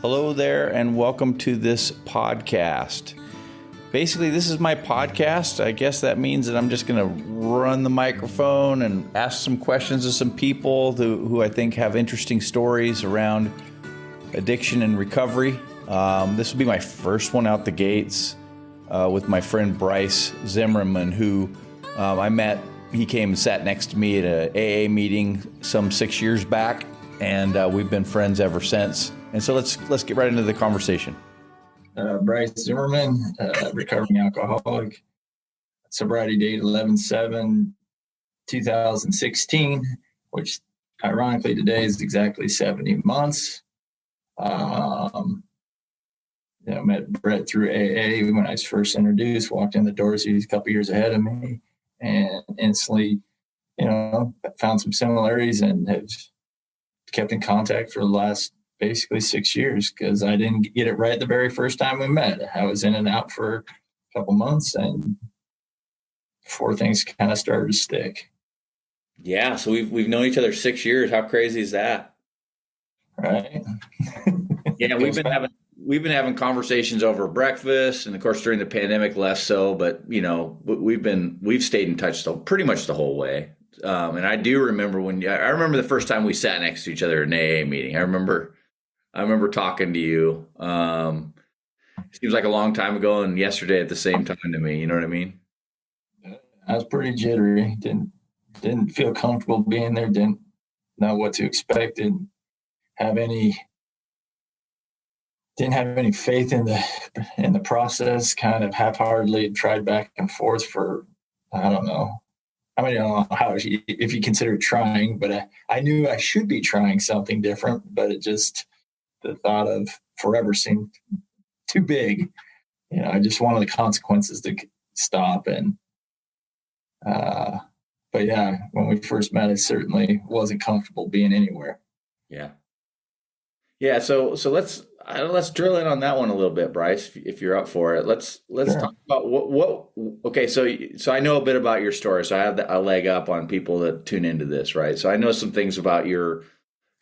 Hello there, and welcome to this podcast. Basically, this is my podcast. I guess that means that I'm just going to run the microphone and ask some questions to some people who I think have interesting stories around addiction and recovery. This will be my first one out the gates with my friend Bryce Zimmerman, who I met. He came and sat next to me at an AA meeting some 6 years back, and we've been friends ever since. And so let's get right into the conversation. Bryce Zimmerman, recovering alcoholic, sobriety date 11/7/2016, which ironically today is exactly 70 months. Met Brett through AA when I was first introduced, walked in the doors. He was a couple years ahead of me, and instantly, found some similarities and have kept in contact for the last basically 6 years, because I didn't get it right the very first time we met. I was in and out for a couple months, and before things kind of started to stick. Yeah, so we've known each other 6 years. How crazy is that? Right. Yeah, we've been having conversations over breakfast, and of course during the pandemic less so. But we've stayed in touch pretty much the whole way. And I do remember I remember the first time we sat next to each other in an AA meeting. I remember talking to you. Seems like a long time ago, and yesterday at the same time to me. You know what I mean? I was pretty jittery. Didn't feel comfortable being there. Didn't know what to expect. Didn't have any faith in the process. Kind of half-heartedly tried back and forth for, I don't know. I mean, I don't know if you consider trying, but I knew I should be trying something different, but the thought of forever seemed too big. I just wanted the consequences to stop. And, but yeah, when we first met, I certainly wasn't comfortable being anywhere. Yeah. Yeah. So let's drill in on that one a little bit, Bryce, if you're up for it. Let's Sure. talk about what. Okay, so I know a bit about your story, so I have a leg up on people that tune into this, right? So I know some things about your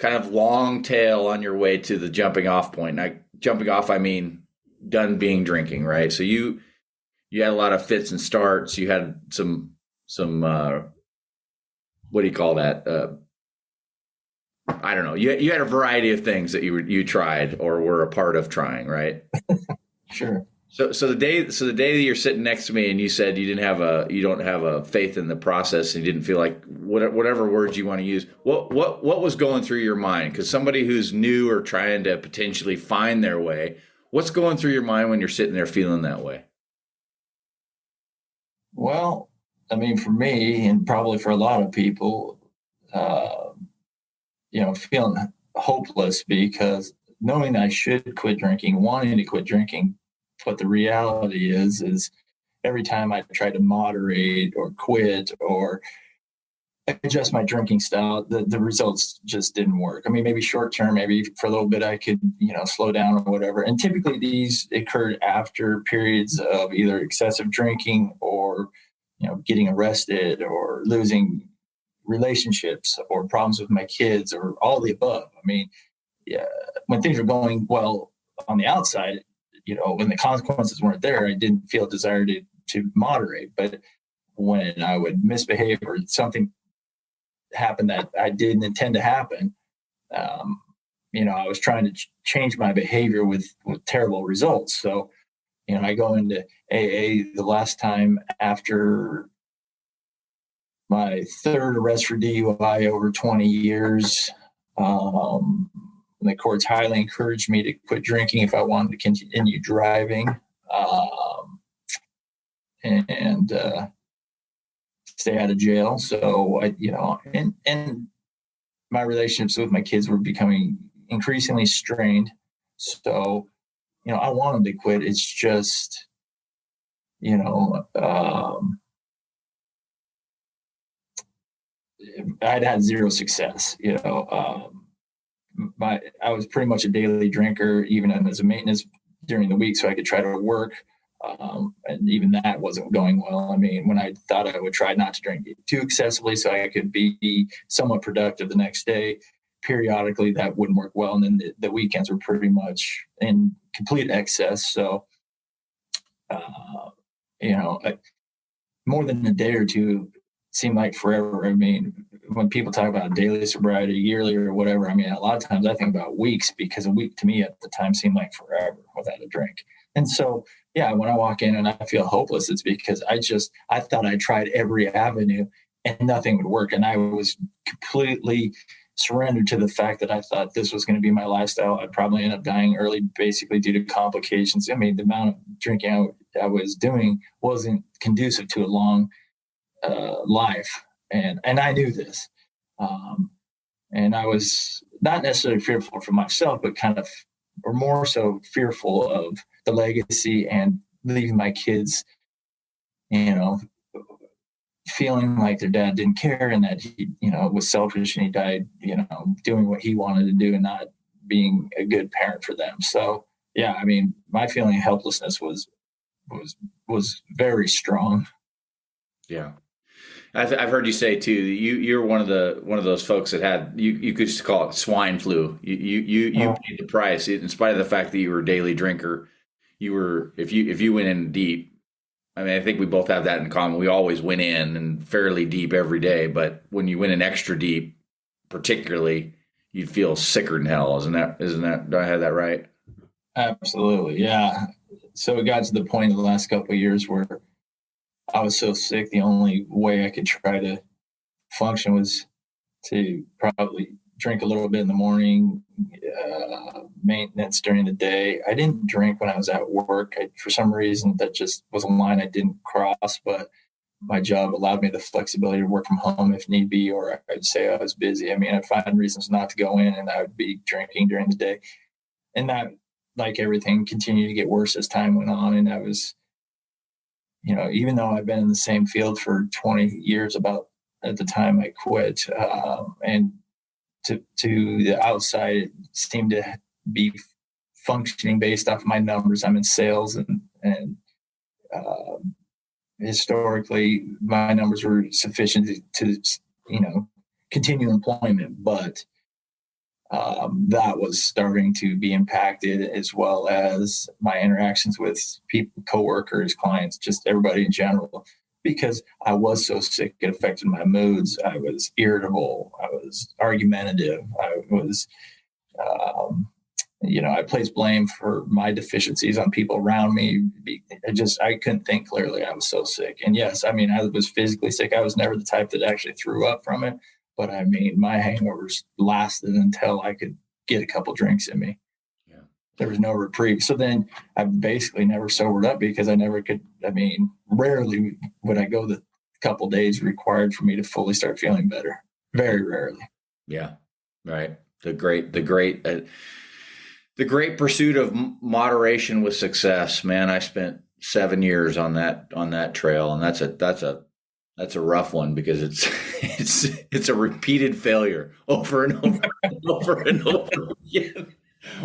kind of long tail on your way to the jumping off point. Now, jumping off, I mean done being drinking, right? So you had a lot of fits and starts. You had some what do you call that? I don't know. You had a variety of things that you tried or were a part of trying, right? Sure. So the day that you're sitting next to me and you said you don't have a faith in the process and you didn't feel like whatever words you want to use. What was going through your mind? Because somebody who's new or trying to potentially find their way, what's going through your mind when you're sitting there feeling that way? Well, I mean, for me, and probably for a lot of people, feeling hopeless because knowing I should quit drinking, wanting to quit drinking, but the reality is every time I tried to moderate or quit or adjust my drinking style, the results just didn't work. I mean, maybe short term, maybe for a little bit I could, slow down or whatever. And typically these occurred after periods of either excessive drinking or, getting arrested or losing relationships or problems with my kids or all the above. I mean, yeah, when things were going well on the outside, when the consequences weren't there, I didn't feel a desire to moderate. But when I would misbehave or something happened that I didn't intend to happen, I was trying to change my behavior with terrible results. So, I go into AA the last time after my third arrest for DUI over 20 years. The courts highly encouraged me to quit drinking if I wanted to continue driving, and stay out of jail. So and my relationships with my kids were becoming increasingly strained. So, I wanted to quit. It's just, I'd had zero success. I was pretty much a daily drinker, even as a maintenance during the week, so I could try to work. And even that wasn't going well. I mean, when I thought I would try not to drink too excessively so I could be somewhat productive the next day, periodically that wouldn't work well. And then the weekends were pretty much in complete excess. So, more than a day or two seemed like forever. I mean, when people talk about daily sobriety, yearly or whatever, I mean, a lot of times I think about weeks, because a week to me at the time seemed like forever without a drink. And so, yeah, when I walk in and I feel hopeless, it's because I thought I tried every avenue and nothing would work. And I was completely surrendered to the fact that I thought this was going to be my lifestyle. I'd probably end up dying early, basically due to complications. I mean, the amount of drinking I was doing wasn't conducive to a long life. And I knew this. And I was not necessarily fearful for myself, but kind of, or more so fearful of the legacy and leaving my kids, feeling like their dad didn't care and that he, was selfish and he died, doing what he wanted to do and not being a good parent for them. So, yeah, I mean, my feeling of helplessness was very strong. Yeah. I've heard you say too, you're one of those folks that had, you could just call it swine flu. You paid the price in spite of the fact that you were a daily drinker. You were, if you went in deep, I mean, I think we both have that in common. We always went in and fairly deep every day, but when you went in extra deep, particularly, you'd feel sicker than hell. Isn't that, do I have that right? Absolutely. Yeah. So it got to the point in the last couple of years where I was so sick, the only way I could try to function was to probably drink a little bit in the morning, maintenance during the day. I didn't drink when I was at work. For some reason, that just was a line I didn't cross, but my job allowed me the flexibility to work from home if need be, or I'd say I was busy. I mean, I'd find reasons not to go in and I would be drinking during the day. And that, like everything, continued to get worse as time went on. And I was, even though I've been in the same field for 20 years about at the time I quit, and to the outside, it seemed to be functioning based off my numbers. I'm in sales and historically my numbers were sufficient to continue employment, but that was starting to be impacted, as well as my interactions with people, coworkers, clients, just everybody in general, because I was so sick. It affected my moods. I was irritable. I was argumentative. I was, I placed blame for my deficiencies on people around me. I couldn't think clearly. I was so sick. And yes, I mean, I was physically sick. I was never the type that actually threw up from it. But I mean, my hangovers lasted until I could get a couple drinks in me. Yeah. There was no reprieve. So then I basically never sobered up because I never could. I mean, rarely would I go the couple days required for me to fully start feeling better. Very rarely. Yeah. Right. The great pursuit of moderation with success, man. I spent 7 years on that trail, and that's a rough one because it's a repeated failure over and over and over and over again,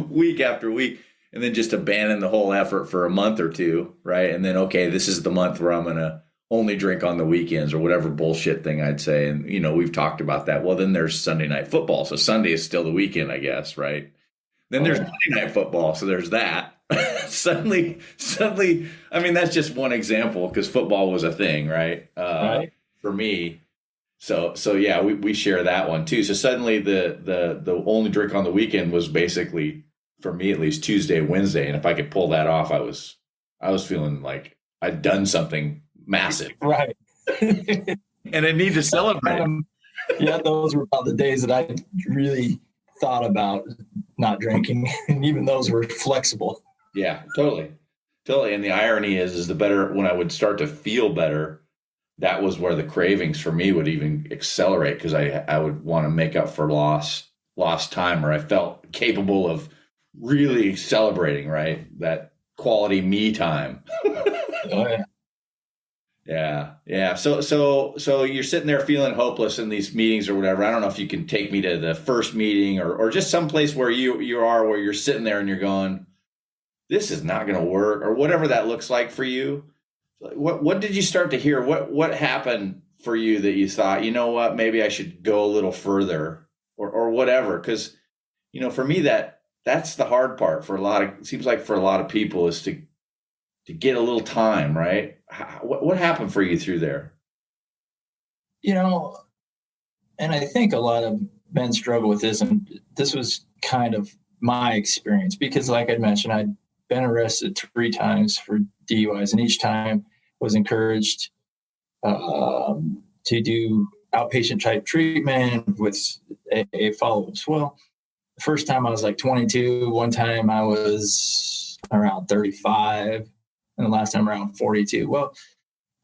week after week, and then just abandon the whole effort for a month or two, right? And then, okay, this is the month where I'm going to only drink on the weekends or whatever bullshit thing I'd say. And, we've talked about that. Well, then there's Sunday night football. So Sunday is still the weekend, I guess, right? Then there's Monday night football. So there's that. Suddenly, I mean, that's just one example because football was a thing, right? Right. For me. So yeah, we share that one too. So suddenly the only drink on the weekend was basically, for me at least, Tuesday, Wednesday. And if I could pull that off, I was feeling like I'd done something massive. Right. And I need to celebrate. Yeah, those were about the days that I really thought about not drinking. And even those were flexible. Yeah, totally. And the irony is the better, when I would start to feel better, that was where the cravings for me would even accelerate because I would want to make up for lost time, or I felt capable of really celebrating, right? That quality me time. Oh, yeah. Yeah. So you're sitting there feeling hopeless in these meetings or whatever. I don't know if you can take me to the first meeting or just someplace where you are, where you're sitting there and you're going, this is not going to work, or whatever that looks like for you. What did you start to hear? What happened for you that you thought, you know what, maybe I should go a little further, or whatever. Because, for me, that's the hard part for it seems like for a lot of people is to get a little time, right? What happened for you through there? And I think a lot of men struggle with this, and this was kind of my experience because, like I mentioned, I'd been arrested 3 times for DUIs, and each time was encouraged to do outpatient type treatment with a follow-ups. Well, the first time I was like 22, one time I was around 35, and the last time around 42. Well,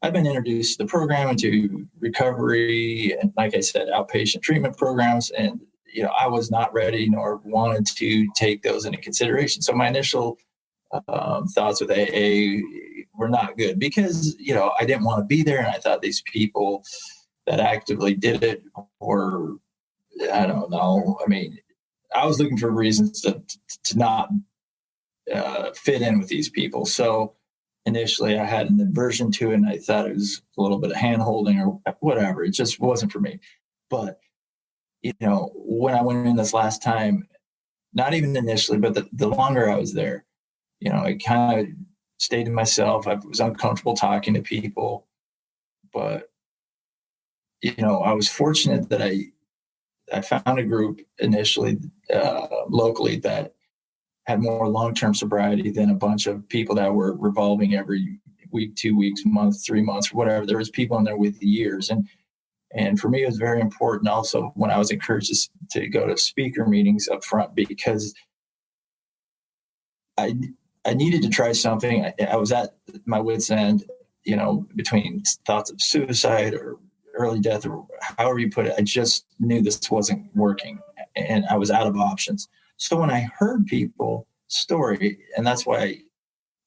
I've been introduced to the program and to recovery and, like I said, outpatient treatment programs. And, I was not ready nor wanted to take those into consideration. So my initial thoughts with AA were not good because, I didn't want to be there. And I thought these people that actively did it were, I don't know. I mean, I was looking for reasons to not fit in with these people. So initially I had an aversion to it, and I thought it was a little bit of hand holding or whatever. It just wasn't for me. But, when I went in this last time, not even initially, but the longer I was there, I kind of stayed to myself. I was uncomfortable talking to people, but, I was fortunate that I found a group initially locally that had more long-term sobriety than a bunch of people that were revolving every week, 2 weeks, month, 3 months, whatever. There was people in there with years. And for me, it was very important also when I was encouraged to go to speaker meetings up front because I needed to try something. I was at my wit's end, between thoughts of suicide or early death or however you put it. I just knew this wasn't working and I was out of options. So when I heard people's story, and that's why,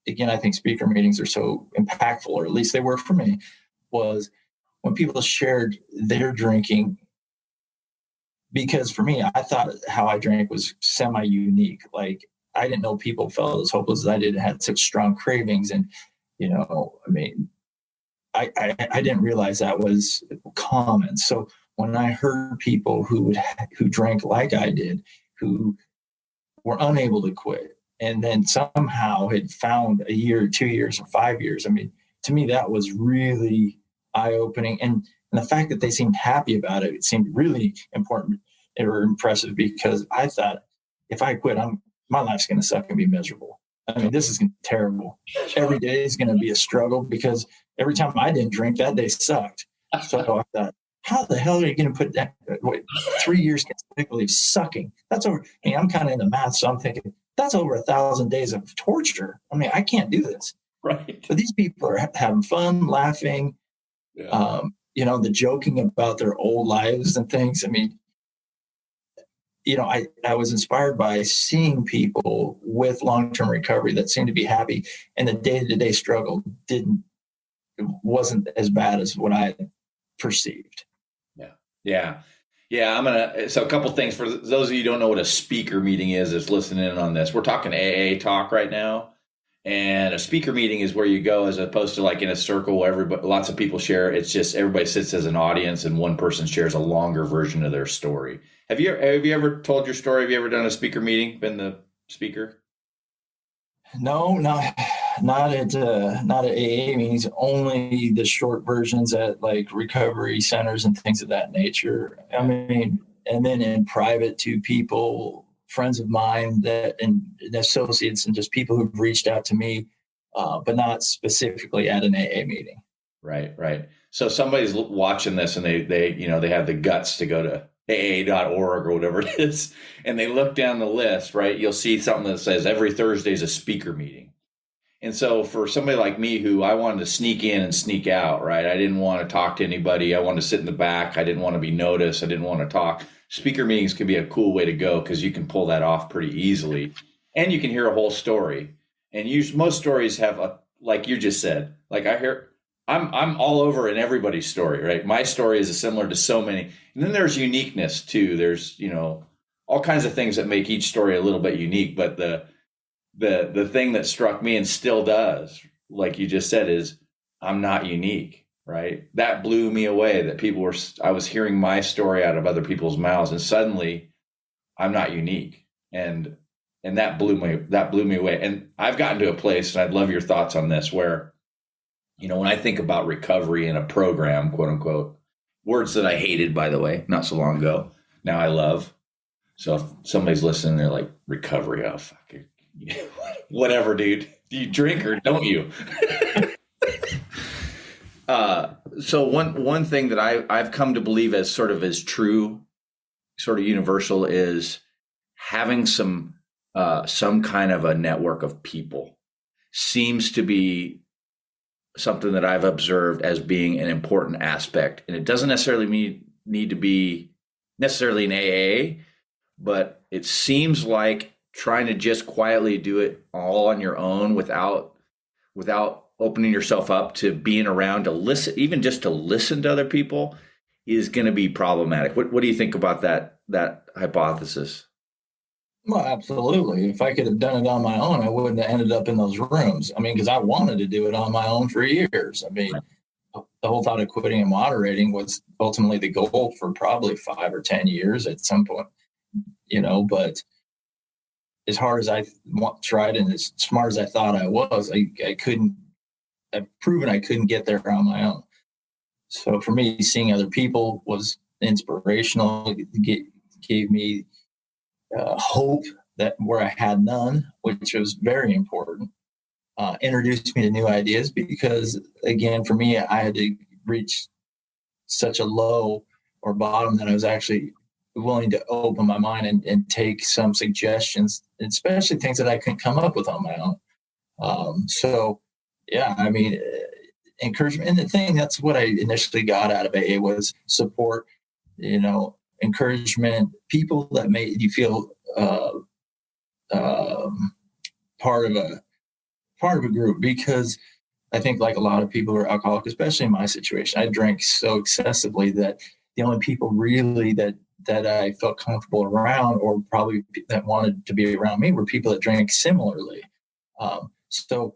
again, I think speaker meetings are so impactful, or at least they were for me, was when people shared their drinking. Because for me, I thought how I drank was semi-unique. Like, I didn't know people felt as hopeless as I did and had such strong cravings. And, I didn't realize that was common. So when I heard people who drank like I did, who were unable to quit, and then somehow had found a year, 2 years, or 5 years. I mean, to me, that was really eye-opening. And the fact that they seemed happy about it, it seemed really important or impressive because I thought if I quit, my life's going to suck and be miserable. I mean, this is terrible. Every day is going to be a struggle because every time I didn't drink, that day sucked. So I thought, how the hell are you going to put that 3 years consecutively sucking? That's over. I mean, I'm kind of into math, so I'm thinking that's over 1,000 days of torture. I mean, I can't do this. Right. But these people are having fun, laughing, Yeah. The joking about their old lives and things. I mean, I was inspired by seeing people with long-term recovery that seemed to be happy, and the day-to-day struggle wasn't as bad as what I perceived. Yeah. So a couple things for those of you who don't know what a speaker meeting is that's listening in on this. We're talking AA talk right now. And a speaker meeting is where you go as opposed to like in a circle where lots of people share. It's just everybody sits as an audience and one person shares a longer version of their story. Have you ever told your story? Have you ever done a speaker meeting, been the speaker? No, not at AA meetings. Only the short versions at like recovery centers and things of that nature. I mean, and then in private to people, friends of mine and associates, and just people who've reached out to me, but not specifically at an AA meeting. Right. So somebody's watching this and they have the guts to go to AA.org or whatever it is, and they look down the list, right? You'll see something that says every Thursday is a speaker meeting. And so for somebody like me who I wanted to sneak in and sneak out, right? I didn't want to talk to anybody. I wanted to sit in the back. I didn't want to be noticed. I didn't want to talk. Speaker meetings can be a cool way to go because you can pull that off pretty easily. And you can hear a whole story. And most stories have, like you just said, like I'm all over in everybody's story, right? My story is similar to so many. And then there's uniqueness too. There's, all kinds of things that make each story a little bit unique. But the thing that struck me and still does, like you just said, is I'm not unique, right? That blew me away that I was hearing my story out of other people's mouths, and suddenly I'm not unique. And that blew me away. And I've gotten to a place, and I'd love your thoughts on this, where, when I think about recovery in a program, quote unquote, words that I hated, by the way, not so long ago, now I love. So if somebody's listening, they're like, recovery, oh, fuck it. Whatever, dude. Do you drink or don't you? So one thing that I've come to believe as sort of as true, sort of universal, is having some kind of a network of people seems to be something that I've observed as being an important aspect. And it doesn't necessarily need to be necessarily an AA, but it seems like trying to just quietly do it all on your own without opening yourself up to being around to listen, even just to listen to other people, is going to be problematic. What do you think about that hypothesis? Well, absolutely. If I could have done it on my own, I wouldn't have ended up in those rooms. I mean, because I wanted to do it on my own for years. I mean, the whole thought of quitting and moderating was ultimately the goal for probably 5 or 10 years at some point, but as hard as I tried and as smart as I thought I was, I couldn't. I've proven I couldn't get there on my own. So for me, seeing other people was inspirational. It gave me hope that where I had none, which was very important. Introduced me to new ideas because, again, for me, I had to reach such a low or bottom that I was actually willing to open my mind and take some suggestions, especially things that I couldn't come up with on my own. Yeah, I mean, encouragement. And the thing, that's what I initially got out of AA was support, encouragement, people that made you feel part of a group. Because I think, like a lot of people who are alcoholic, especially in my situation, I drank so excessively that the only people really that I felt comfortable around, or probably that wanted to be around me, were people that drank similarly. So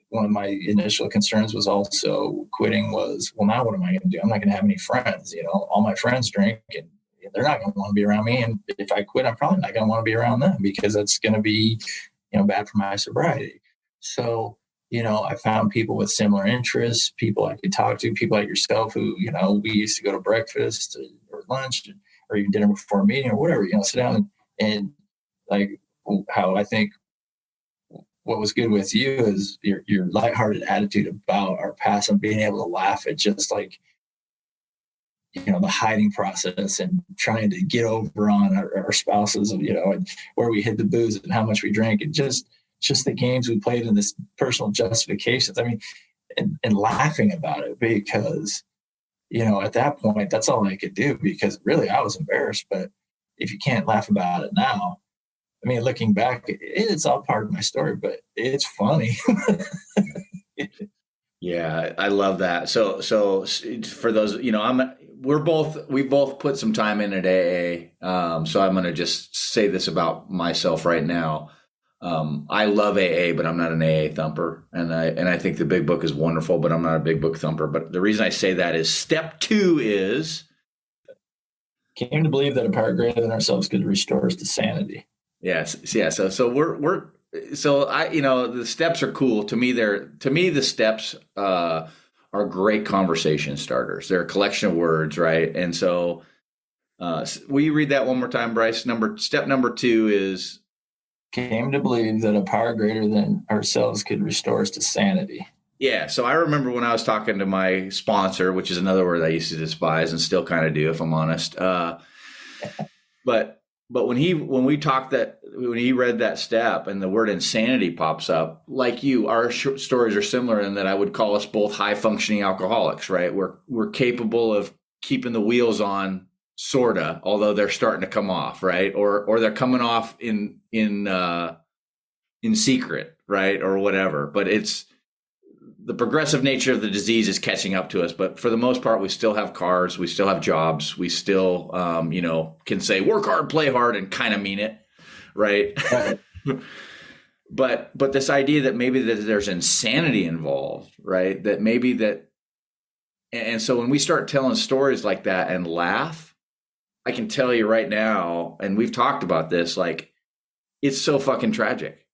one of my initial concerns was also quitting was, well, now what am I going to do? I'm not going to have any friends. All my friends drink, and they're not going to want to be around me. And if I quit, I'm probably not going to want to be around them, because that's going to be, bad for my sobriety. So, I found people with similar interests, people I could talk to, people like yourself who, we used to go to breakfast or lunch or even dinner before a meeting or whatever, sit down and like how I think what was good with you is your lighthearted attitude about our past and being able to laugh at just like, the hiding process and trying to get over on our spouses, and where we hid the booze and how much we drank, and just the games we played in this personal justifications. I mean, and laughing about it, because, at that point, that's all I could do, because really I was embarrassed. But if you can't laugh about it now, I mean, looking back, it's all part of my story, but it's funny. Yeah, I love that. So for those, we both put some time in at AA. So I'm going to just say this about myself right now. I love AA, but I'm not an AA thumper. And I think the big book is wonderful, but I'm not a big book thumper. But the reason I say that is step 2 is came to believe that a power greater than ourselves could restore us to sanity. Yes. Yeah. So the steps are cool. To me, the steps are great conversation starters. They're a collection of words, right? And so, will you read that one more time, Bryce? Step number 2 is came to believe that a power greater than ourselves could restore us to sanity. Yeah. So I remember when I was talking to my sponsor, which is another word I used to despise and still kind of do, if I'm honest. But when he read that step and the word insanity pops up, like our stories are similar in that I would call us both high functioning alcoholics, right? We're capable of keeping the wheels on, sorta, although they're starting to come off, right? Or they're coming off in secret, right? Or whatever. But it's the progressive nature of the disease is catching up to us. But for the most part, we still have cars, we still have jobs, we still, can say work hard, play hard, and kind of mean it, right? But this idea that maybe that there's insanity involved, right? That maybe that And so when we start telling stories like that and laugh, I can tell you right now, and we've talked about this, like, it's so fucking tragic,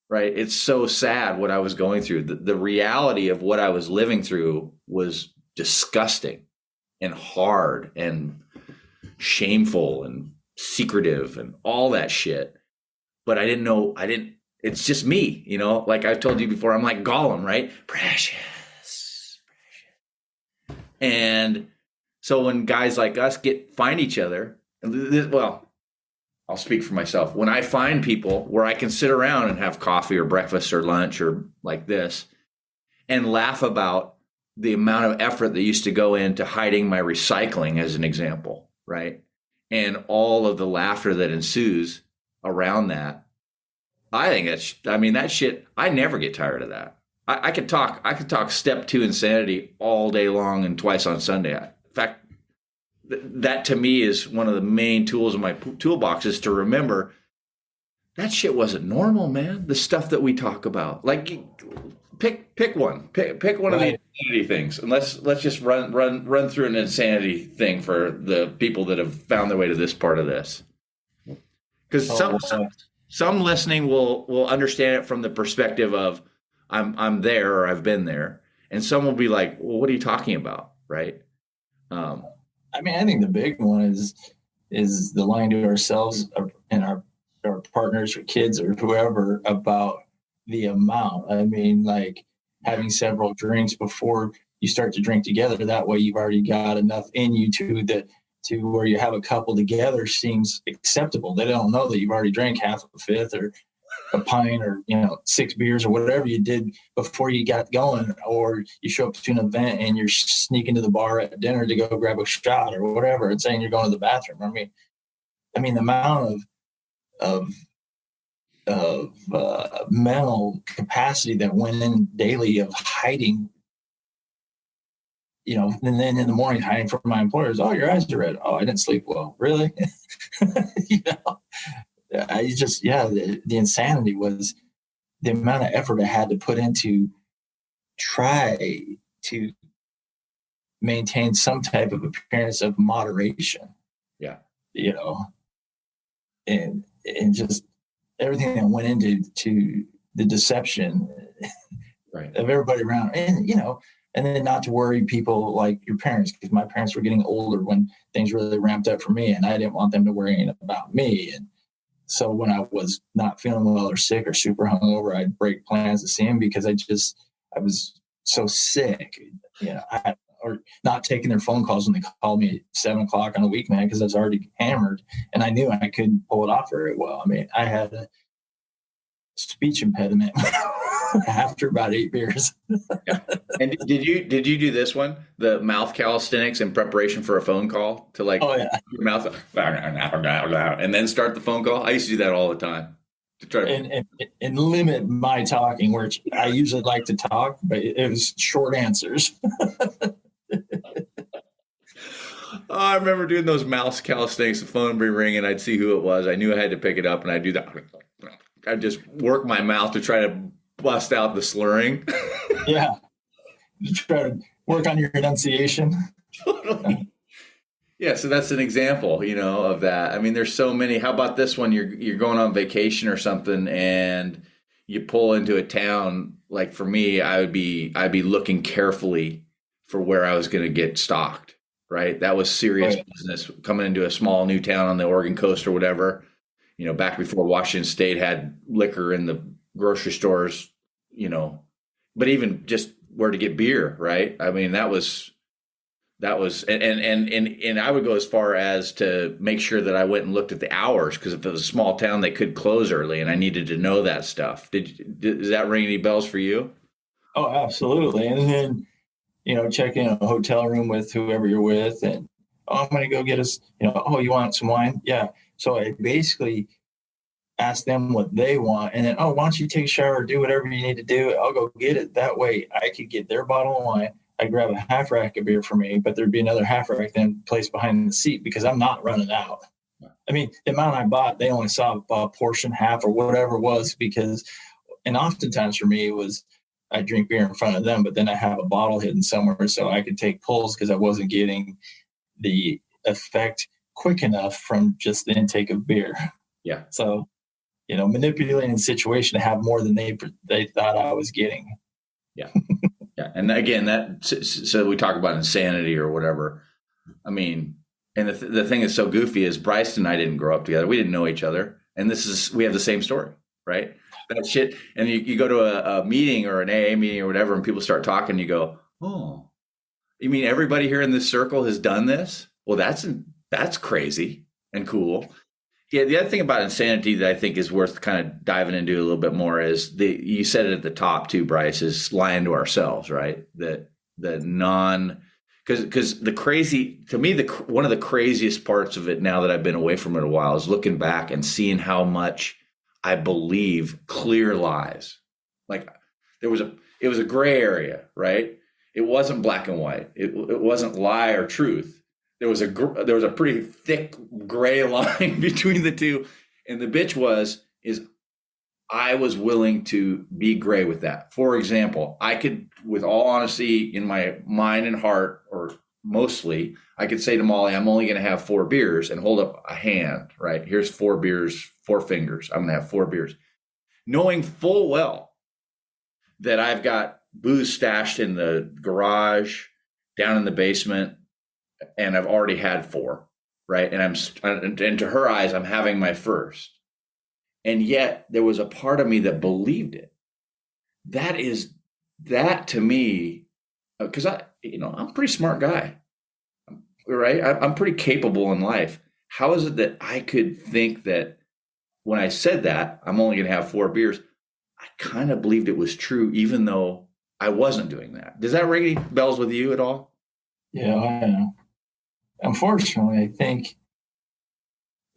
right? It's so sad what I was going through. The reality of what I was living through was disgusting and hard and shameful and secretive and all that shit. But I didn't know, it's just me, like I've told you before, I'm like Gollum, right? Precious. And so when guys like us find each other, well, I'll speak for myself. When I find people where I can sit around and have coffee or breakfast or lunch or like this and laugh about the amount of effort that used to go into hiding my recycling, as an example, right? And all of the laughter that ensues around that. I think that shit, I never get tired of that. I could talk step 2 insanity all day long and twice on Sunday. In fact, that to me is one of the main tools in my toolbox, is to remember that shit wasn't normal, man. The stuff that we talk about, like pick one of the insanity things, and let's just run through an insanity thing for the people that have found their way to this part of this, because some listening will understand it from the perspective of I'm there or I've been there, and some will be like, well, what are you talking about, right? I think the big one is the lying to ourselves and our partners or kids or whoever about the amount. I mean, like having several drinks before you start to drink together. That way you've already got enough in you to where you have a couple together seems acceptable. They don't know that you've already drank half a fifth or a pint or 6 beers or whatever you did before you got going, or you show up to an event and you're sneaking to the bar at dinner to go grab a shot or whatever and saying you're going to the bathroom. I mean the amount of mental capacity that went in daily of hiding, and then in the morning hiding from my employers. Oh, your eyes are red. Oh, I didn't sleep well. Really? The insanity was the amount of effort I had to put into try to maintain some type of appearance of moderation. Yeah. And just everything that went into the deception right. of everybody around. And then not to worry people like your parents, because my parents were getting older when things really ramped up for me, and I didn't want them to worry about me. And so when I was not feeling well or sick or super hungover, I'd break plans to see him because I was so sick, or not taking their phone calls when they called me at 7:00 on a weeknight because I was already hammered and I knew I couldn't pull it off very well. I mean, I had a speech impediment after about 8 beers. Yeah. And did you do this one, the mouth calisthenics in preparation for a phone call, to like your mouth and then start the phone call? I used to do that all the time to try to and limit my talking, which I usually like to talk, but it was short answers. I remember doing those mouth calisthenics. The phone would be ringing. I'd see who it was. I knew I had to pick it up, and I'd do that. I'd just work my mouth to try to bust out the slurring. Yeah. Just try to work on your enunciation. Totally. Yeah, so that's an example, of that. I mean, there's so many. How about this one? You're going on vacation or something, and you pull into a town. Like for me, I'd be looking carefully for where I was going to get stocked. Right, that was serious business. Coming into a small new town on the Oregon coast or whatever. Back before Washington State had liquor in the grocery stores. But even just where to get beer, right? I mean, that was, and I would go as far as to make sure that I went and looked at the hours, because if it was a small town, they could close early, and I needed to know that stuff. Does that ring any bells for you? Oh, absolutely. And then, check in a hotel room with whoever you're with, and I'm going to go get us, oh, you want some wine? Yeah. So I basically ask them what they want, and then, oh, why don't you take a shower, do whatever you need to do. I'll go get it. That way I could get their bottle of wine. I grab a half rack of beer for me, but there'd be another half rack then placed behind the seat because I'm not running out. I mean, the amount I bought, they only saw a portion, half or whatever it was, and oftentimes for me it was I drink beer in front of them, but then I have a bottle hidden somewhere so I could take pulls because I wasn't getting the effect quick enough from just the intake of beer. Yeah. So, manipulating the situation to have more than they thought I was getting. Yeah. Yeah. And again, so we talk about insanity or whatever. I mean, and the thing that's so goofy is Bryce and I didn't grow up together. We didn't know each other. And we have the same story, right? That shit. And you go to a meeting or an AA meeting or whatever, and people start talking, you go, oh, you mean everybody here in this circle has done this? Well, that's crazy and cool. Yeah. The other thing about insanity that I think is worth kind of diving into a little bit more is you said it at the top too, Bryce, is lying to ourselves, right? Because the crazy, to me, one of the craziest parts of it now that I've been away from it a while is looking back and seeing how much I believe clear lies. Like it was a gray area, right? It wasn't black and white. It wasn't lie or truth. There was a pretty thick gray line between the two. And the bitch is I was willing to be gray with that. For example, I could, with all honesty in my mind and heart, or mostly, I could say to Molly, I'm only going to have 4 beers and hold up a hand, right? Here's 4 beers, 4 fingers. I'm going to have 4 beers. Knowing full well that I've got booze stashed in the garage, down in the basement, and I've already had 4, right? And to her eyes, I'm having my first. And yet there was a part of me that believed it. That to me, because I'm a pretty smart guy, right? I'm pretty capable in life. How is it that I could think that when I said that I'm only going to have 4 beers, I kind of believed it was true, even though I wasn't doing that. Does that ring any bells with you at all? Yeah, I know. Unfortunately, I think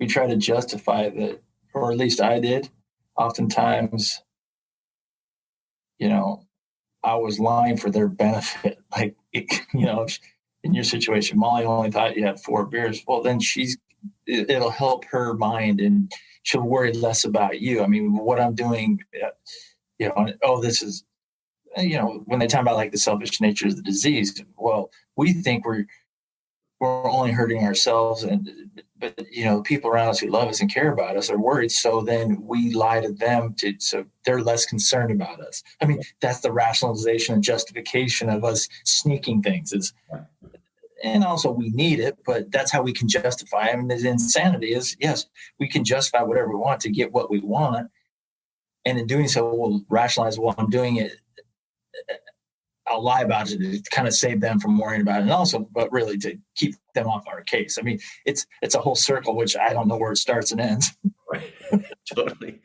we try to justify that, or at least I did. Oftentimes, I was lying for their benefit. Like, in your situation, Molly only thought you had 4 beers. Well, then it'll help her mind and she'll worry less about you. I mean, what I'm doing, this is, when they talk about like the selfish nature of the disease, well, we think we're only hurting ourselves, but people around us who love us and care about us are worried. So then we lie to them so they're less concerned about us. I mean, that's the rationalization and justification of us sneaking things. And also we need it, but that's how we can justify. I mean, the insanity is, yes, we can justify whatever we want to get what we want. And in doing so, we'll rationalize, well, I'm doing it. I'll lie about it to kind of save them from worrying about it, and also, but really to keep them off our case. I mean, it's a whole circle, which I don't know where it starts and ends. Right. Totally.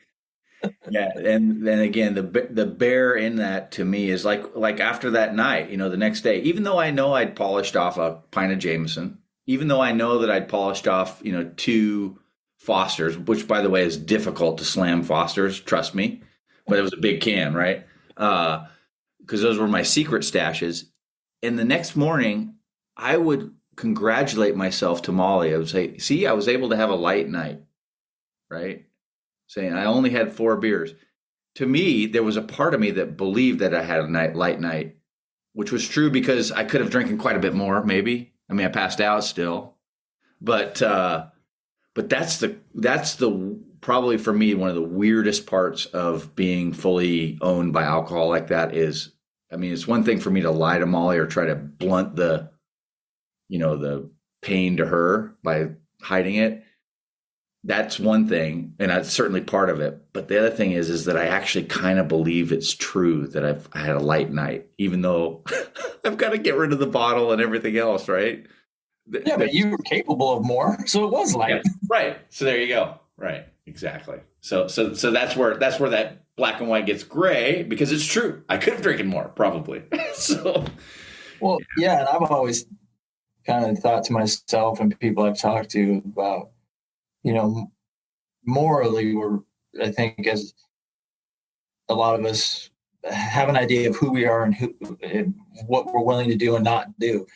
Yeah. And then again, the bear in that to me is like after that night, the next day, even though I know I'd polished off a pint of Jameson, even though I know that I'd polished off, 2 Fosters, which by the way is difficult to slam Fosters, trust me, but it was a big can, right? Because those were my secret stashes. And the next morning, I would congratulate myself to Molly. I would say, see, I was able to have a light night, right? Saying I only had 4 beers. To me, there was a part of me that believed that I had a light night, which was true because I could have drinking quite a bit more, maybe. I mean, I passed out still. But that's the probably for me, one of the weirdest parts of being fully owned by alcohol like that is, I mean, it's one thing for me to lie to Molly or try to blunt the pain to her by hiding it. That's one thing. And that's certainly part of it. But the other thing is that I actually kind of believe it's true that I had a light night, even though I've got to get rid of the bottle and everything else. Right. Yeah. But you were capable of more. So it was light. Yeah, right. So there you go. Right. Exactly. So that's where that black and white gets gray, because it's true. I could have drinking more, probably. Well, yeah. And I've always kind of thought to myself and people I've talked to about, morally, I think as a lot of us have an idea of who we are and what we're willing to do and not do.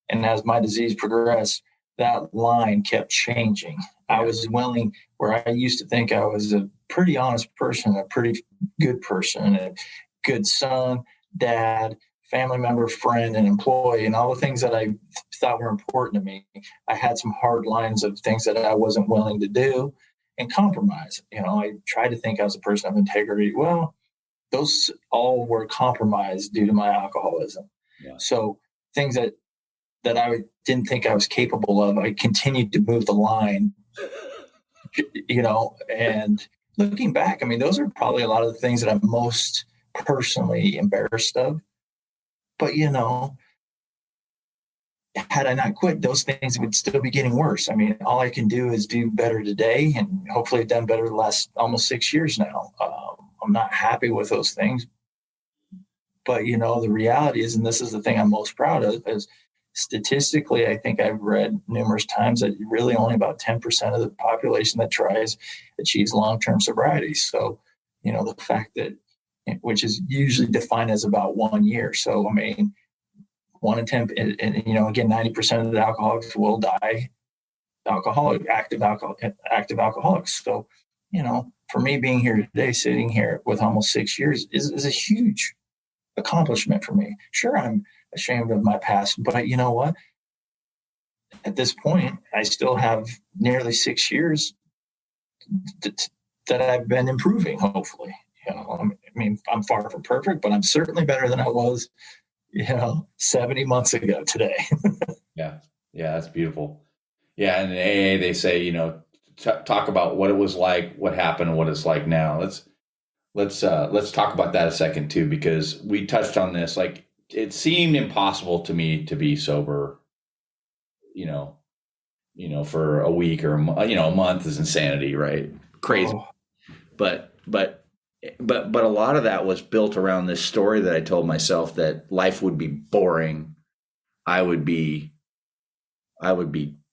And as my disease progressed, that line kept changing. I was willing, where I used to think I was a pretty honest person, a pretty good person, a good son, dad, family member, friend, and employee, and all the things that I thought were important to me. I had some hard lines of things that I wasn't willing to do and compromise. I tried to think I was a person of integrity. Well, those all were compromised due to my alcoholism. Yeah. So things that I didn't think I was capable of, I continued to move the line, and looking back, those are probably a lot of the things that I'm most personally embarrassed of. But, had I not quit, those things would still be getting worse. All I can do is do better today, and hopefully I've done better the last almost 6 years now. I'm not happy with those things. But, the reality is, and this is the thing I'm most proud of, is statistically, I think I've read numerous times that really only about 10% of the population that tries achieves long-term sobriety. So, the fact that, which is usually defined as about 1 year. So, 1 in 10, and again, 90% of the alcoholics will die active alcoholics. So, for me being here today, sitting here with almost 6 years is a huge accomplishment for me. Sure, I'm ashamed of my past, but you know what? At this point, I still have nearly 6 years that I've been improving, hopefully. I'm far from perfect, but I'm certainly better than I was 70 months ago today. Yeah. That's beautiful. Yeah. And in AA, they say, talk about what it was like, what happened, and what it's like now. Let's talk about that a second too, because we touched on this. Like, it seemed impossible to me to be sober, for a week or, a month is insanity, right? Crazy. Oh. But a lot of that was built around this story that I told myself that life would be boring. I would be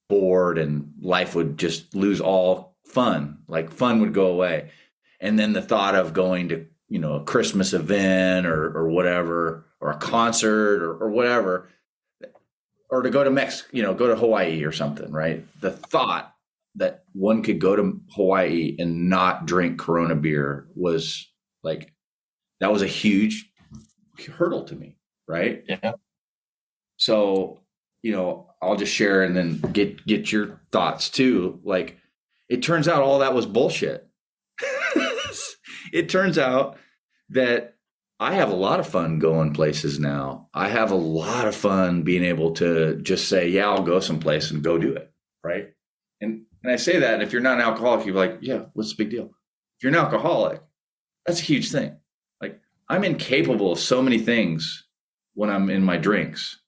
bored, and life would just lose all fun. Like, fun would go away. And then the thought of going to, a Christmas event or whatever, or a concert or whatever, or to go to Mexico, go to Hawaii or something, right? The thought that one could go to Hawaii and not drink Corona beer was like, that was a huge hurdle to me, right? Yeah. So, I'll just share and then get your thoughts too. Like, it turns out all that was bullshit. It turns out that I have a lot of fun going places now. I have a lot of fun being able to just say, yeah, I'll go someplace and go do it. Right. And I say that, and if you're not an alcoholic, you're like, yeah, what's the big deal? If you're an alcoholic, that's a huge thing. Like, I'm incapable of so many things when I'm in my drinks,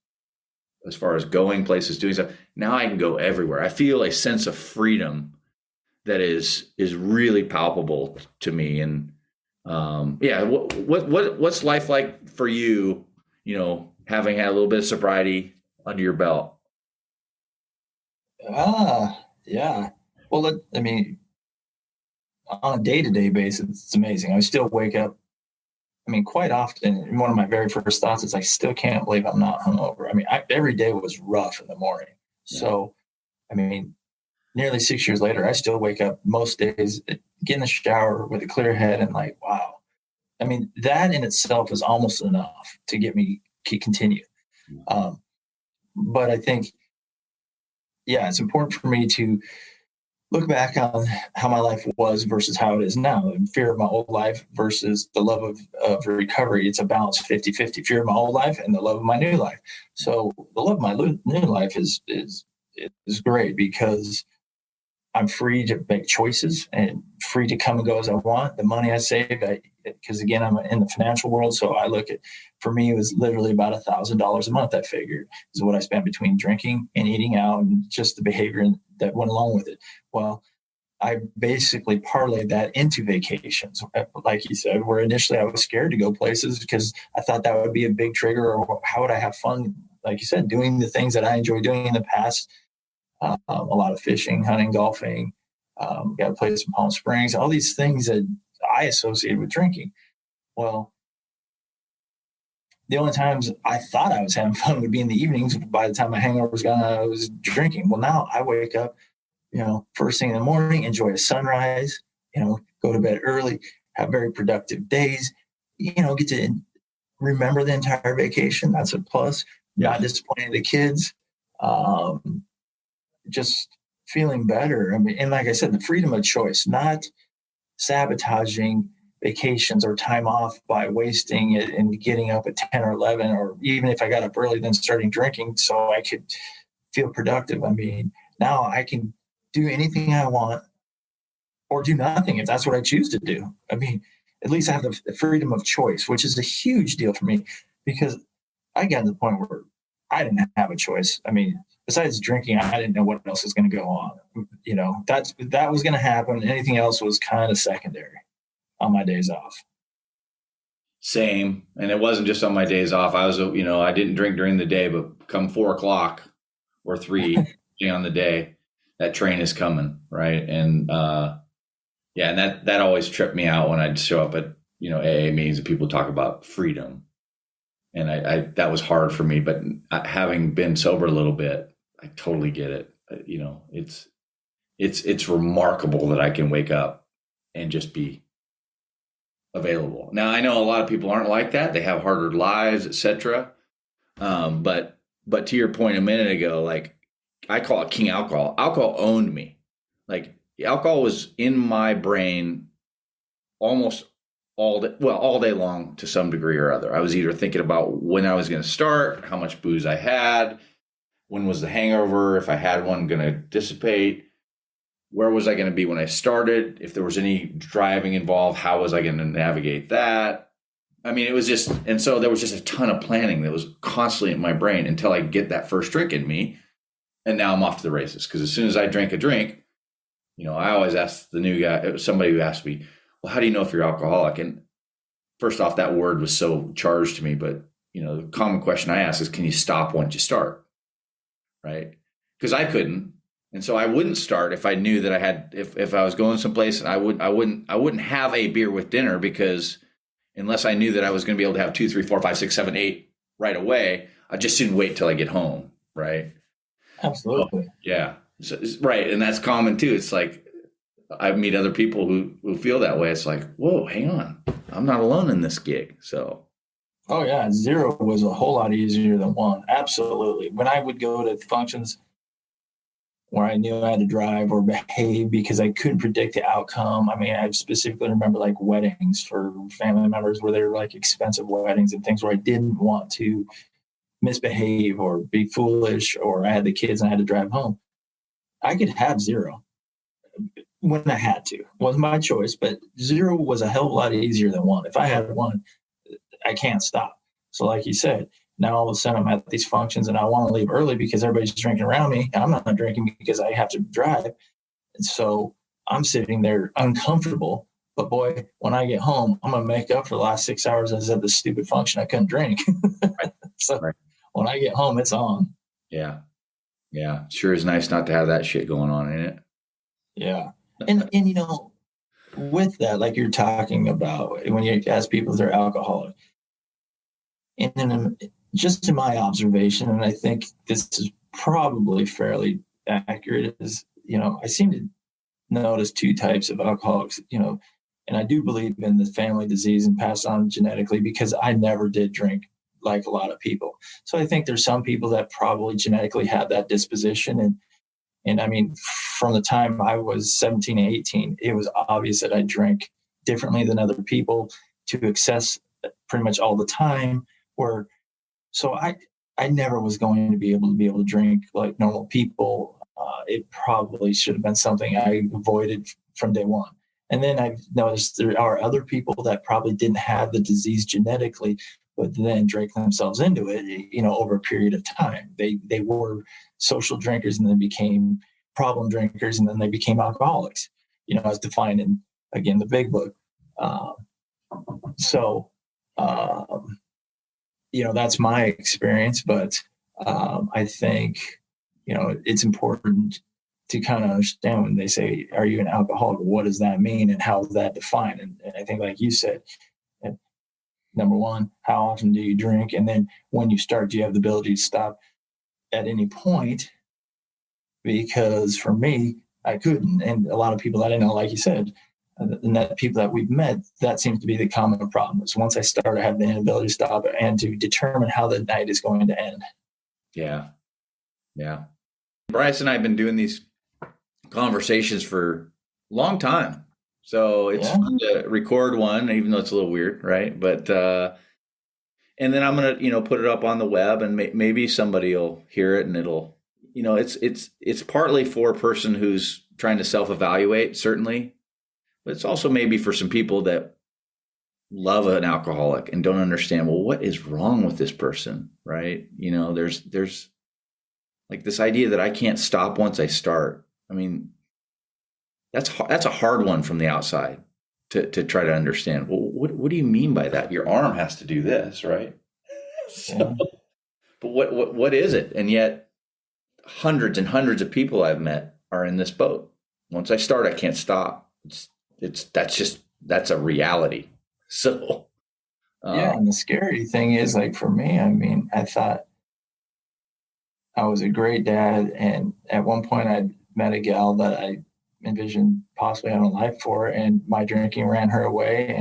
as far as going places, doing stuff. Now I can go everywhere. I feel a sense of freedom that is really palpable to me. And what's life like for you, having had a little bit of sobriety under your belt? Yeah. Well, on a day-to-day basis, it's amazing. I still wake up, quite often, and one of my very first thoughts is, I still can't believe I'm not hungover. Every day was rough in the morning. Yeah. So, nearly 6 years later, I still wake up most days, get in the shower with a clear head, and like, wow. That in itself is almost enough to get me to continue. But I think, it's important for me to look back on how my life was versus how it is now, and fear of my old life versus the love of recovery. It's a balance 50-50, fear of my old life and the love of my new life. So the love of my new life is great, because I'm free to make choices and free to come and go as I want. The money I save, because again, I'm in the financial world. So I look at, for me, it was literally about $1,000 a month. I figured is what I spent between drinking and eating out and just the behavior that went along with it. Well, I basically parlayed that into vacations. Like you said, where initially I was scared to go places because I thought that would be a big trigger, or how would I have fun? Like you said, doing the things that I enjoyed doing in the past. A lot of fishing, hunting, golfing, got to play some Palm Springs, all these things that I associated with drinking. Well, the only times I thought I was having fun would be in the evenings. By the time my hangover was gone, I was drinking. Well, now I wake up, first thing in the morning, enjoy a sunrise, go to bed early, have very productive days, get to remember the entire vacation. That's a plus. Yeah. Not disappointing the kids. Just feeling better. I mean, and like I said, the freedom of choice, not sabotaging vacations or time off by wasting it and getting up at 10 or 11, or even if I got up early, then starting drinking so I could feel productive. I mean, now I can do anything I want or do nothing if that's what I choose to do. I mean, at least I have the freedom of choice, which is a huge deal for me, because I got to the point where I didn't have a choice. I mean, besides drinking, I didn't know what else was going to go on. You know, that was going to happen. Anything else was kind of secondary on my days off. Same. And it wasn't just on my days off. I was, I didn't drink during the day, but come 4:00 or 3 on the day, that train is coming. Right. And, and that always tripped me out when I'd show up at, AA meetings and people talk about freedom. And I that was hard for me, but having been sober a little bit, I totally get it. It's remarkable that I can wake up and just be available. Now, I know a lot of people aren't like that. They have harder lives, etc. But to your point a minute ago, like, I call it king alcohol. Alcohol owned me. Like, alcohol was in my brain almost all day long to some degree or other. I was either thinking about when I was going to start, how much booze I had, when was the hangover, if I had one, going to dissipate, where was I going to be when I started, if there was any driving involved, how was I going to navigate that? I mean, it was just, and so there was just a ton of planning that was constantly in my brain until I get that first drink in me. And now I'm off to the races, because as soon as I drink a drink, I always ask the new guy, somebody who asked me, well, how do you know if you're alcoholic? And first off, that word was so charged to me, but the common question I ask is, can you stop once you start? Right? Because I couldn't. And so I wouldn't start if I knew that I had, if I was going someplace, and I wouldn't have a beer with dinner, because unless I knew that I was going to be able to have 2, 3, 4, 5, 6, 7, 8 right away, I just didn't wait till I get home. Right. Absolutely. So, yeah. So, right. And that's common too. It's like, I meet other people who feel that way. It's like, whoa, hang on. I'm not alone in this gig. So. Oh yeah. 0 was a whole lot easier than 1. Absolutely. When I would go to functions where I knew I had to drive or behave because I couldn't predict the outcome. I mean, I specifically remember like weddings for family members where they were like expensive weddings and things where I didn't want to misbehave or be foolish, or I had the kids and I had to drive home. I could have 0 when I had to. It wasn't my choice, but 0 was a hell of a lot easier than 1. If I had 1, I can't stop. So like you said, now all of a sudden I'm at these functions and I want to leave early because everybody's drinking around me. And I'm not drinking because I have to drive. And so I'm sitting there uncomfortable. But boy, when I get home, I'm going to make up for the last 6 hours I was at this stupid function I couldn't drink. So when I get home, it's on. Yeah. Yeah. Sure is nice not to have that shit going on, ain't it? Yeah. And with that, like you're talking about, when you ask people if they're alcoholic, and then just in my observation, and I think this is probably fairly accurate, is, I seem to notice 2 types of alcoholics, and I do believe in the family disease and passed on genetically, because I never did drink like a lot of people. So I think there's some people that probably genetically have that disposition. And I mean, from the time I was 17, 18, it was obvious that I drank differently than other people, to excess pretty much all the time. So I never was going to be able to drink like normal people. It probably should have been something I avoided from day one. And then I've noticed there are other people that probably didn't have the disease genetically, but then drank themselves into it, over a period of time. They were social drinkers and then became problem drinkers, and then they became alcoholics, as defined in, again, the big book. That's my experience, but I think, it's important to kind of understand when they say, are you an alcoholic? What does that mean? And how is that defined? And I think, like you said, number one, how often do you drink? And then when you start, do you have the ability to stop at any point? Because for me, I couldn't. And a lot of people that I know, like you said, And that people that we've met, that seems to be the common problem. So once I start, I have the inability to stop it and to determine how the night is going to end. Yeah. Yeah. Bryce and I have been doing these conversations for a long time. So it's fun to record one, even though it's a little weird, right? But and then I'm gonna, put it up on the web, and maybe somebody will hear it, and it'll, it's partly for a person who's trying to self-evaluate, certainly, but it's also maybe for some people that love an alcoholic and don't understand, well, what is wrong with this person, right? There's like this idea that I can't stop once I start. I mean, that's a hard one from the outside to try to understand. Well, what do you mean by that? Your arm has to do this, right? So, but what is it? And yet, hundreds and hundreds of people I've met are in this boat. Once I start, I can't stop. That's a reality. So, and the scary thing is, like for me, I mean, I thought I was a great dad, and at one point I met a gal that I envisioned possibly having a life for, and my drinking ran her away.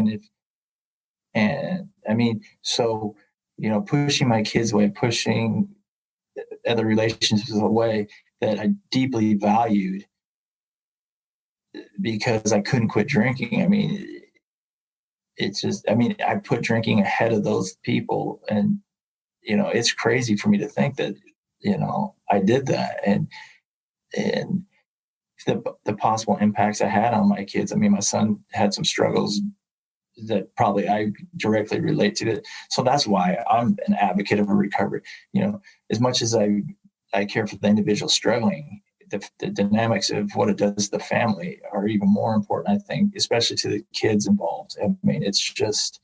And I mean, so, pushing my kids away, pushing other relationships away that I deeply valued because I couldn't quit drinking. I mean, I put drinking ahead of those people, and, it's crazy for me to think that, I did that. And the possible impacts I had on my kids. I mean, my son had some struggles that probably I directly relate to it. So that's why I'm an advocate of a recovery. As much as I care for the individual struggling, the dynamics of what it does to the family are even more important, I think, especially to the kids involved. I mean, it's just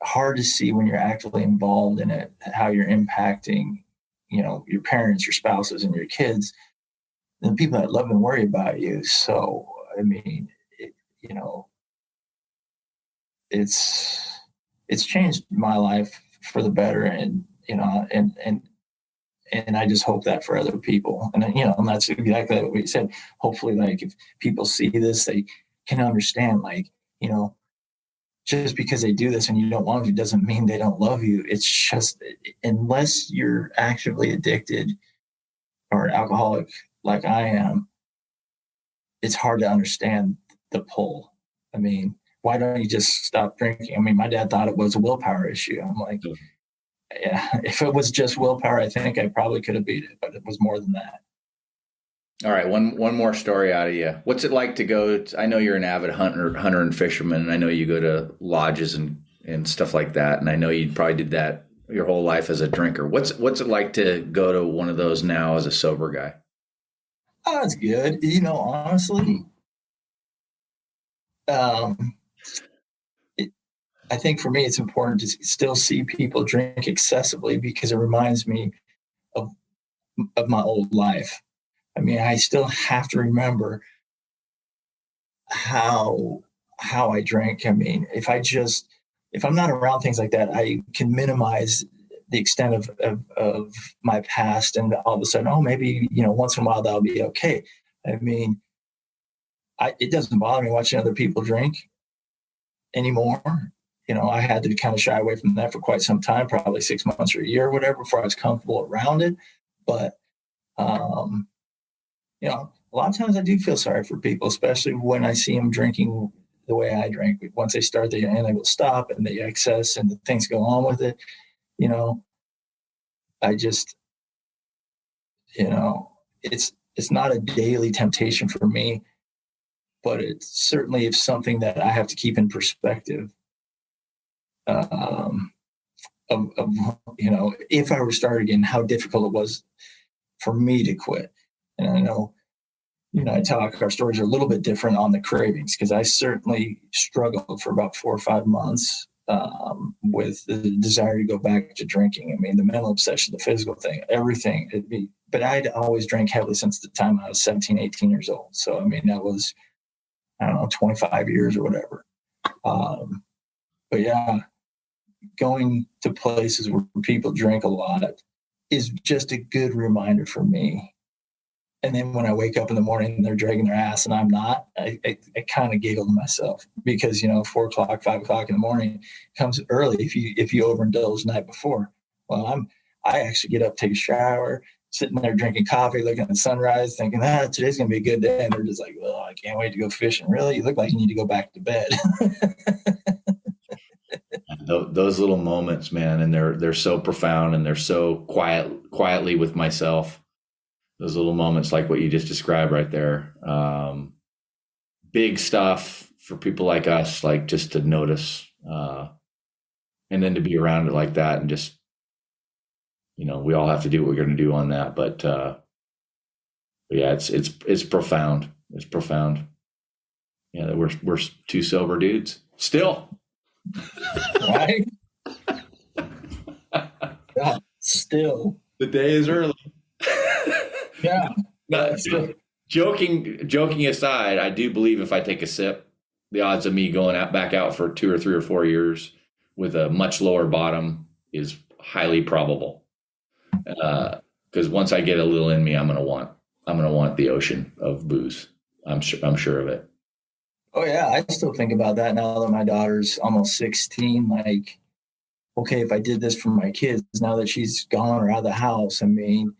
hard to see when you're actively involved in it, how you're impacting, your parents, your spouses, and your kids, and the people that love and worry about you. So, I mean, it's changed my life for the better, and I just hope that for other people. And and that's exactly what we said. Hopefully, like, if people see this, they can understand, like, just because they do this and you don't want to doesn't mean they don't love you. It's just, unless you're actively addicted or alcoholic like I am, it's hard to understand the pull. I mean, why don't you just stop drinking? I mean, my dad thought it was a willpower issue. I'm like, yeah, if it was just willpower, I think I probably could have beat it, but it was more than that. All right, one more story out of you. What's it like to go? I know you're an avid hunter and fisherman, and I know you go to lodges and stuff like that, and I know you probably did that your whole life as a drinker. What's it like to go to one of those now as a sober guy? Oh, it's good. Honestly, I think for me, it's important to still see people drink excessively because it reminds me of my old life. I mean, I still have to remember how I drink. I mean, if I'm not around things like that, I can minimize the extent of my past, and all of a sudden, maybe, once in a while that'll be okay. I mean, it doesn't bother me watching other people drink anymore. I had to kind of shy away from that for quite some time, probably 6 months or a year or whatever, before I was comfortable around it. But, a lot of times I do feel sorry for people, especially when I see them drinking the way I drink. Once they start, they're unable to stop, and the excess and the things go on with it. I just, it's not a daily temptation for me, but it certainly is something that I have to keep in perspective. Of if I were to start again, how difficult it was for me to quit. And I know, our stories are a little bit different on the cravings, because I certainly struggled for about 4 or 5 months with the desire to go back to drinking. I mean, the mental obsession, the physical thing, everything. But I'd always drank heavily since the time I was 17, 18 years old. So, I mean, that was, 25 years or whatever. But yeah, going to places where people drink a lot is just a good reminder for me. And then when I wake up in the morning and they're dragging their ass and I'm not, I kind of giggle to myself because, 4 o'clock, 5 o'clock in the morning comes early if you overindulge the night before. Well, I actually get up, take a shower, sitting there drinking coffee, looking at the sunrise, thinking, today's going to be a good day. And they're just like, well, I can't wait to go fishing. Really? You look like you need to go back to bed. Those little moments, man, and they're so profound, and they're so quietly with myself. Those little moments like what you just described right there. Big stuff for people like us, like just to notice, and then to be around it like that, and just, we all have to do what we're going to do on that. But yeah, it's profound. It's profound. Yeah, that we're two sober dudes still. Right? Yeah, still. The day is early. Yeah. Joking aside, I do believe if I take a sip, the odds of me going back out for 2 or 3 or 4 years with a much lower bottom is highly probable. Because once I get a little in me, I'm gonna want the ocean of booze. I'm sure of it. Oh yeah, I still think about that now that my daughter's almost 16. Like, okay, if I did this for my kids now that she's gone or out of the house, I mean,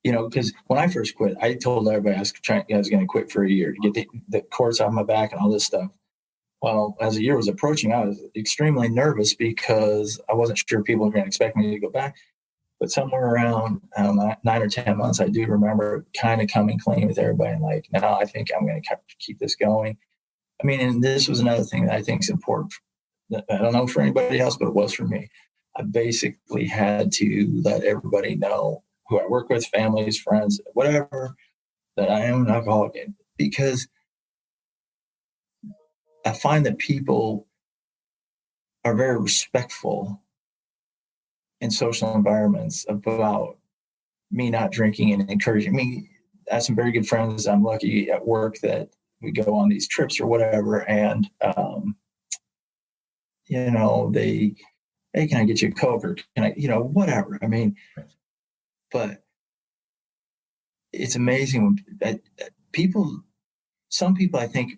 because when I first quit, I told everybody I was going to quit for a year to get the cords off my back and all this stuff. Well, as the year was approaching, I was extremely nervous because I wasn't sure people were going to expect me to go back. But somewhere around 9 or 10 months, I do remember kind of coming clean with everybody and like, no, I think I'm going to keep this going. I mean, and this was another thing that I think is important. I don't know for anybody else, but it was for me. I basically had to let everybody know, who I work with, families, friends, whatever, that I am an alcoholic, because I find that people are very respectful in social environments about me not drinking and encouraging me. I have some very good friends. I'm lucky at work that we go on these trips or whatever. And, they, hey, can I get you a Coke or can I, whatever. I mean, but it's amazing that some people I think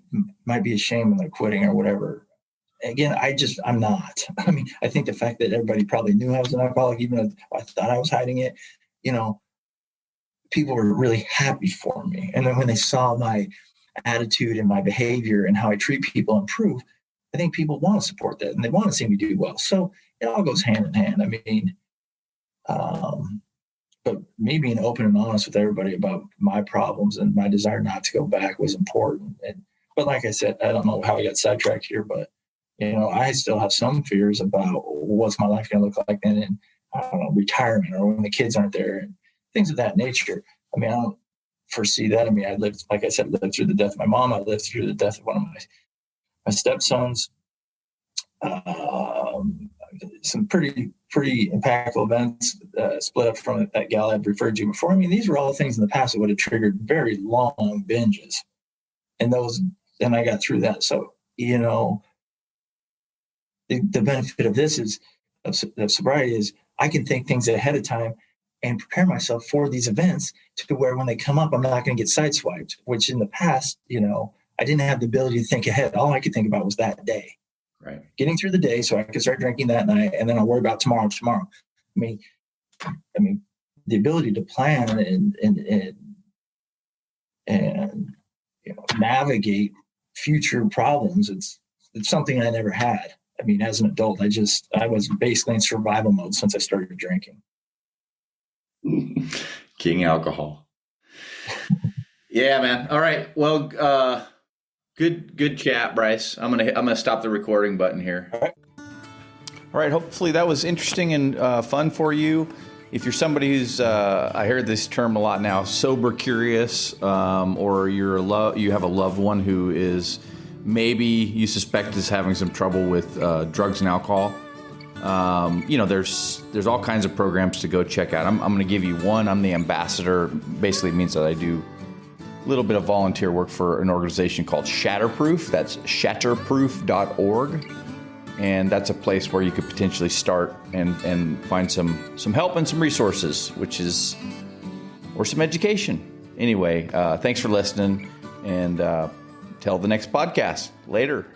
might be ashamed when they're quitting or whatever. Again, I'm not. I mean, I think the fact that everybody probably knew I was an alcoholic, even though I thought I was hiding it, people were really happy for me. And then when they saw my attitude and my behavior and how I treat people improve, I think people want to support that and they want to see me do well. So it all goes hand in hand. I mean, but me being open and honest with everybody about my problems and my desire not to go back was important. But like I said, I don't know how I got sidetracked here, but I still have some fears about what's my life going to look like then, and I don't know, retirement or when the kids aren't there and things of that nature. I mean, I don't foresee that. I mean, I lived through the death of my mom. I lived through the death of one of my stepsons. Some pretty impactful events split up from that gal I've referred to before. I mean, these were all things in the past that would have triggered very long binges, and I got through that. So, the benefit of this of sobriety is I can think things ahead of time and prepare myself for these events to where when they come up, I'm not going to get sideswiped, which in the past, I didn't have the ability to think ahead. All I could think about was that day. Right. Getting through the day so I could start drinking that night, and then I'll worry about tomorrow. I mean, the ability to plan and navigate future problems, it's something I never had. I mean, as an adult, I was basically in survival mode since I started drinking. King alcohol. Yeah, man. All right. Well, good chat, Bryce. I'm gonna stop the recording button here. All right. Hopefully that was interesting and fun for you. If you're somebody who's, I hear this term a lot now, sober curious, or you have a loved one who is maybe you suspect is having some trouble with drugs and alcohol. There's all kinds of programs to go check out. I'm going to give you one. I'm the ambassador. Basically, it means that I do a little bit of volunteer work for an organization called Shatterproof. That's shatterproof.org. And that's a place where you could potentially start and find some help and some resources, or some education. Anyway, thanks for listening, and till the next podcast. Later.